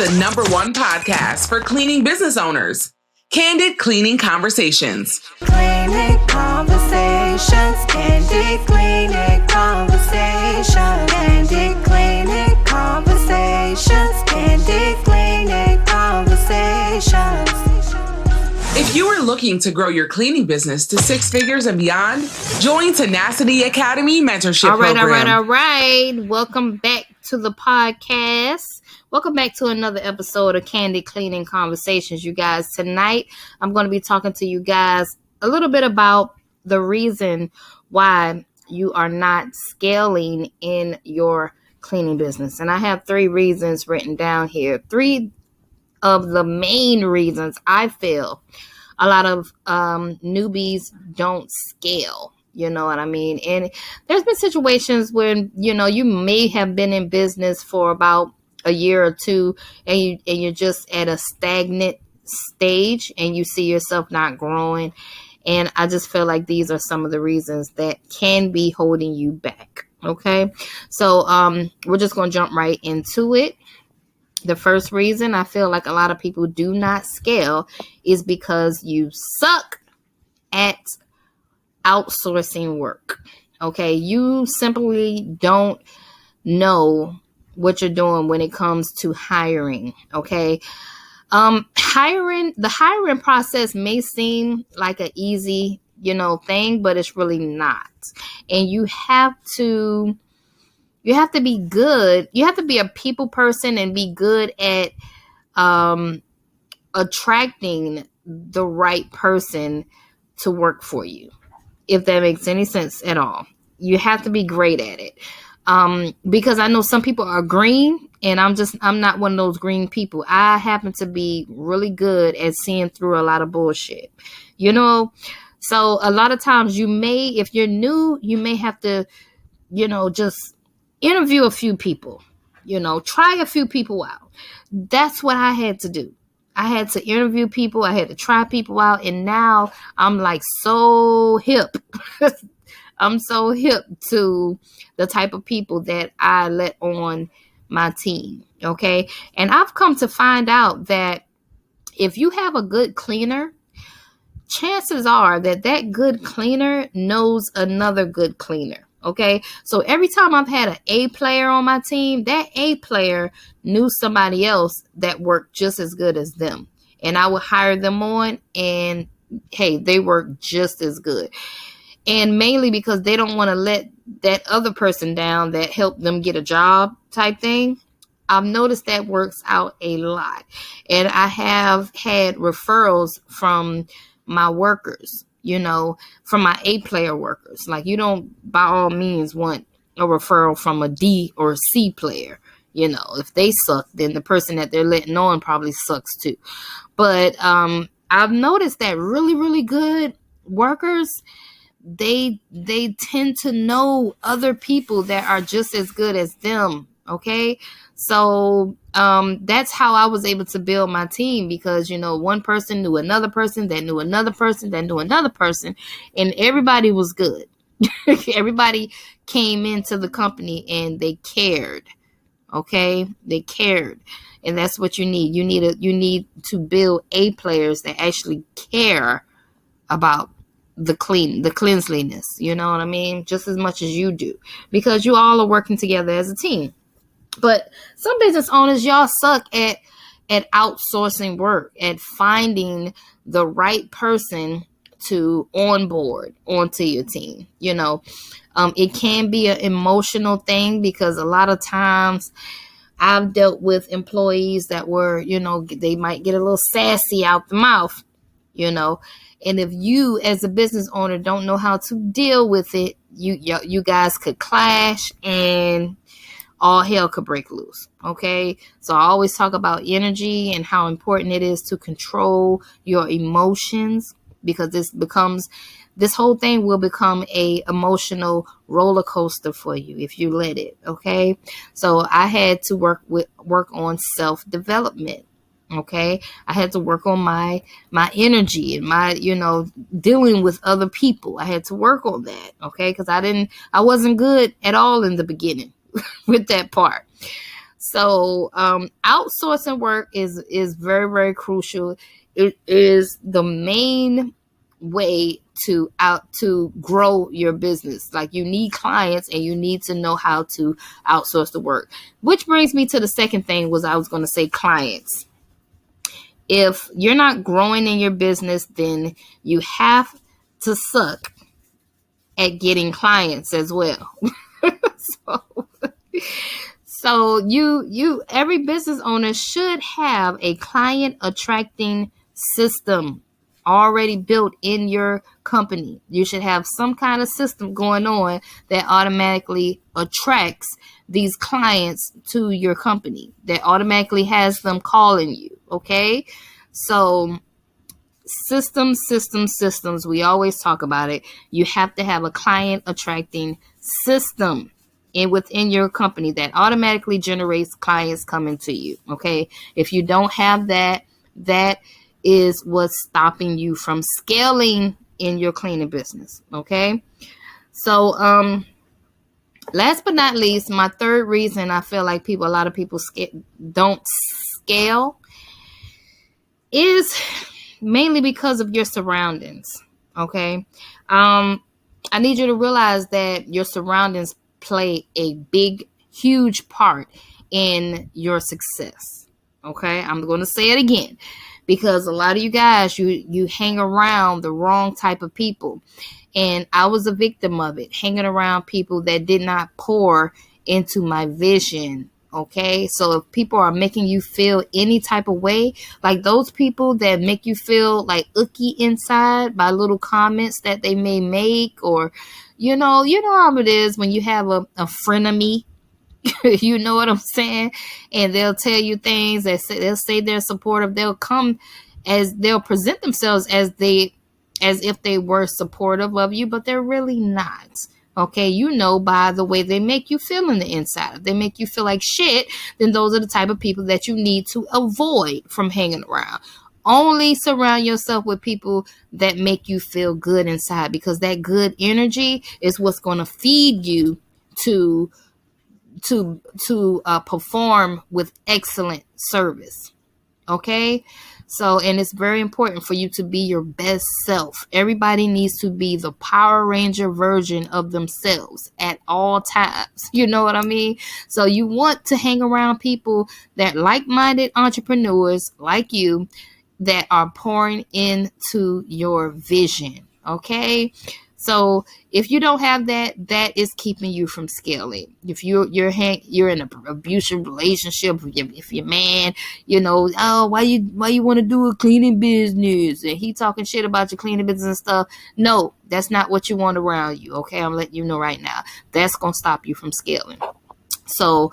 the #1 podcast for cleaning business owners. Candid Cleaning Conversations. Cleaning conversations, candid cleaning conversations, candid cleaning conversations, candid cleaning conversations. If you are looking to grow your cleaning business to 6 figures and beyond, join Tenacity Academy Mentorship Program. All right. Welcome back to the podcast. Welcome back to another episode of Candid Cleaning Conversations, you guys. Tonight, I'm going to be talking to you guys a little bit about the reason why you are not scaling in your cleaning business. And I have 3 reasons written down here. 3 of the main reasons I feel a lot of newbies don't scale. You know what I mean? And there's been situations when, you may have been in business for about a year or 2 and you're just at a stagnant stage and you see yourself not growing. And I just feel like these are some of the reasons that can be holding you back. Okay. So we're just going to jump right into it. The first reason I feel like a lot of people do not scale is because you suck at outsourcing work. Okay. You simply don't know what you're doing when it comes to hiring. Okay. The hiring process may seem like an easy, thing, but it's really not. And you have to be good. You have to be a people person and be good at attracting the right person to work for you, if that makes any sense at all. You have to be great at it. Because I know some people are green and I'm not one of those green people. I happen to be really good at seeing through a lot of bullshit, So a lot of times if you're new, you may have to, just interview a few people, try a few people out. That's what I had to do. I had to interview people. I had to try people out. And now I'm like so hip. I'm so hip to the type of people that I let on my team. Okay. And I've come to find out that if you have a good cleaner, chances are that good cleaner knows another good cleaner. Okay. So every time I've had an A player on my team, that A player knew somebody else that worked just as good as them. And I would hire them on and hey, they work just as good. And mainly because they don't want to let that other person down that helped them get a job type thing. I've noticed that works out a lot. And I have had referrals from my workers, from my A player workers. Like you don't by all means want a referral from a D or C player. If they suck, then the person that they're letting on probably sucks too. But I've noticed that really, really good workers, they tend to know other people that are just as good as them. Okay. So, that's how I was able to build my team because, one person knew another person that knew another person that knew another person and everybody was good. Everybody came into the company and they cared. Okay. They cared. And that's what you need. You need to build A players that actually care about the cleanliness, you know what I mean? Just as much as you do, because you all are working together as a team. But some business owners, y'all suck at outsourcing work, at finding the right person to onboard onto your team. It can be an emotional thing because a lot of times I've dealt with employees that were, they might get a little sassy out the mouth, And if you as a business owner don't know how to deal with it, you guys could clash and all hell could break loose. Okay. So I always talk about energy and how important it is to control your emotions because this whole thing will become a emotional roller coaster for you if you let it. Okay. So I had to work on self-development. Okay. I had to work on my energy and my, dealing with other people. I had to work on that. Okay. Cause I wasn't good at all in the beginning with that part. So outsourcing work is very, very crucial. It is the main way to grow your business. Like, you need clients and you need to know how to outsource the work. Which brings me to the second thing, was I was going to say clients. If you're not growing in your business, then you have to suck at getting clients as well. so So you every business owner should have a client attracting system already built in your company. You should have some kind of system going on that automatically attracts these clients to your company, that automatically has them calling you. Okay. So systems. We always talk about it. You have to have a client attracting system within your company that automatically generates clients coming to you. Okay. If you don't have that, that is what's stopping you from scaling in your cleaning business. Okay. So, last but not least, my third reason I feel like a lot of people don't scale is mainly because of your surroundings. Okay. I need you to realize that your surroundings play a huge part in your success. Okay. I'm going to say it again, because a lot of you guys, you hang around the wrong type of people. And I was a victim of it, hanging around people that did not pour into my vision. Okay. So if people are making you feel any type of way, like those people that make you feel like icky inside by little comments that they may make, or, you know how it is when you have a frenemy, you know what I'm saying? And they'll tell you things they'll say they're supportive. They'll present themselves as if they were supportive of you, but they're really not. Okay, by the way they make you feel in the inside. If they make you feel like shit, then those are the type of people that you need to avoid from hanging around. Only surround yourself with people that make you feel good inside, because that good energy is what's going to feed you to perform with excellent service. Okay. So, and it's very important for you to be your best self. Everybody needs to be the Power Ranger version of themselves at all times. You know what I mean? So you want to hang around people that like-minded entrepreneurs like you, that are pouring into your vision. Okay. So if you don't have that, that is keeping you from scaling. If you're in an abusive relationship, if your man, oh, why you want to do a cleaning business, and he talking shit about your cleaning business and stuff. No, that's not what you want around you. Okay, I'm letting you know right now. That's gonna stop you from scaling. So,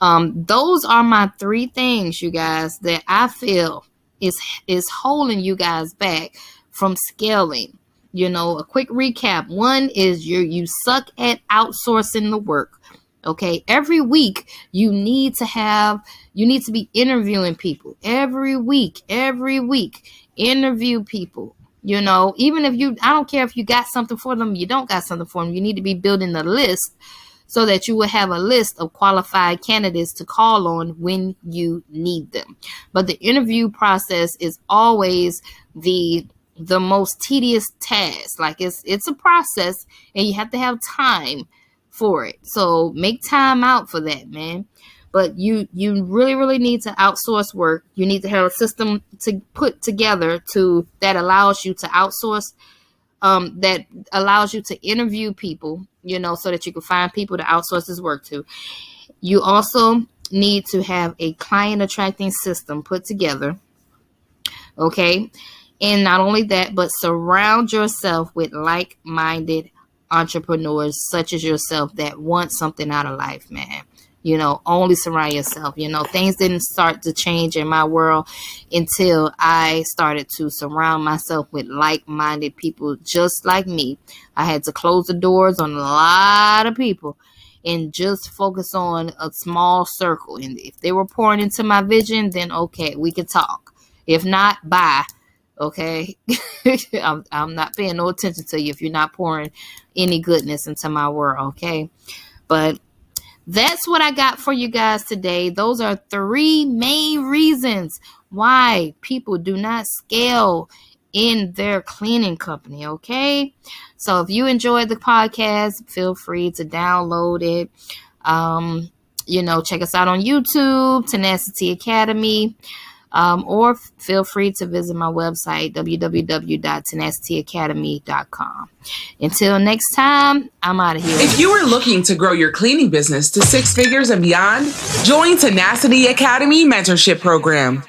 those are my 3 things, you guys, that I feel is holding you guys back from scaling. A quick recap. 1 is you suck at outsourcing the work. Okay. Every week you need to be interviewing people every week, interview people, even if I don't care if you got something for them, you don't got something for them. You need to be building a list so that you will have a list of qualified candidates to call on when you need them. But the interview process is always the most tedious task. Like it's a process, and you have to have time for it. So make time out for that, man. But you really, really need to outsource work. You need to have a system to put together that allows you to outsource, that allows you to interview people, so that you can find people to outsource this work to. You also need to have a client attracting system put together. Okay. And not only that, but surround yourself with like-minded entrepreneurs such as yourself that want something out of life, man. Only surround yourself. Things didn't start to change in my world until I started to surround myself with like-minded people just like me. I had to close the doors on a lot of people and just focus on a small circle. And if they were pouring into my vision, then okay, we can talk. If not, bye. Okay. I'm not paying no attention to you if you're not pouring any goodness into my world. Okay. But that's what I got for you guys today. Those are 3 main reasons why people do not scale in their cleaning company. Okay. So if you enjoyed the podcast, feel free to download it. Check us out on YouTube, Tenacity Academy. Or feel free to visit my website, www.tenacityacademy.com. Until next time, I'm out of here. If you are looking to grow your cleaning business to 6 figures and beyond, join Tenacity Academy Mentorship Program.